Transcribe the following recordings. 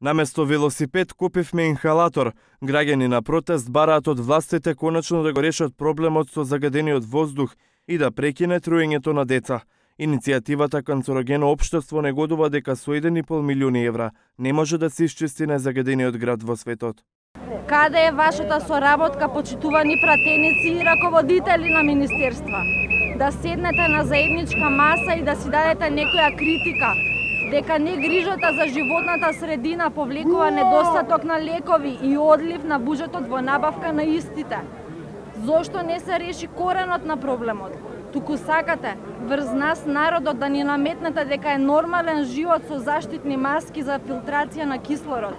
Наместо велосипед купивме инхалатор. Граѓани на протест бараат од властите конечно да го решат проблемот со загадениот воздух и да прекине труењето на деца. Иницијативата Канцерогено општество негодува дека со 1,5 милиони евра не може да се исчисти најзагадениот град во светот. Каде е вашата соработка, почитувани пратеници и раководители на министерства? Да седнете на заедничка маса и да си дадете некоја критика, дека не грижата за животната средина повлекува недостаток на лекови и одлив на буџетот во набавка на истите. Зошто не се реши коренот на проблемот? Туку сакате врз нас народот да ни наметнете дека е нормален живот со заштитни маски за филтрација на кислород.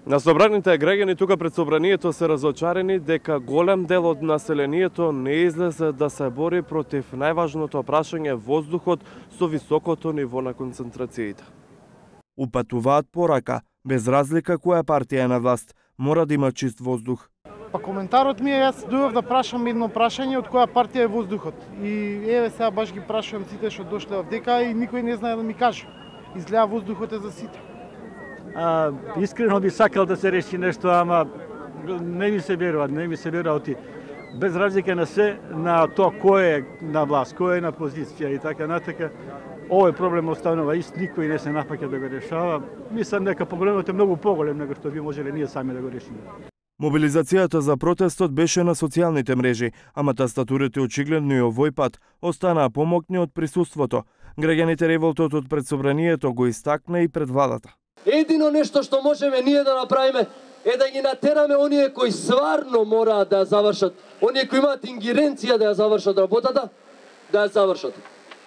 На собраните граѓани тука пред собранието се разочарени дека голем дел од населението не излезе да се бори против најважното прашање воздухот со високото ниво на концентрациите. Упатуваат порака, без разлика која партија е на власт, мора да има чист воздух. Па коментарот ми е, јас дојдов да прашам едно прашање од која партија е воздухот. И еве сега баш ги прашувам сите што дошле овдека и никој не знае да ми каже. Изгледа воздухот е за сите. Искрено би сакал да се реши нешто, ама не ми се верува, без разлика на се, на тоа кој е на власт, кој е на позиција и така натака. Овој проблем останува ист, никој не се напаќа да го решава. Мислам дека проблемот е многу поголем него што би можеле ние сами да го решиме. Мобилизацијата за протестот беше на социјалните мрежи, ама тастатурите очигледно и овој пат останаа помокни од присуството. Граѓаните револтот од пред собранието го истакна и пред владата. Едино нешто што можеме ние да направиме е да ги натераме оние кои стварно мораат да ја завршат, оние кои имаат ингеренција да ја завршат работата, да ја завршат.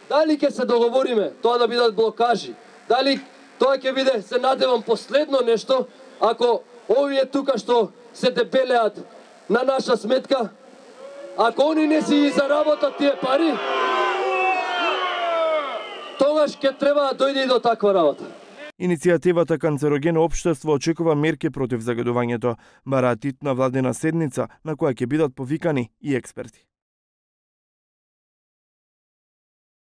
Дали ќе се договориме тоа да бидат блокажи, дали тоа ќе биде, се надевам, последно нешто, ако овие тука што се дебелеат на наша сметка, ако они не си заработат тие пари, тогаш ќе треба да дојде и до таква работа. Иницијативата Канцерогено општество очекува мерки против загадувањето, бараат итна владина седница на која ќе бидат повикани и експерти.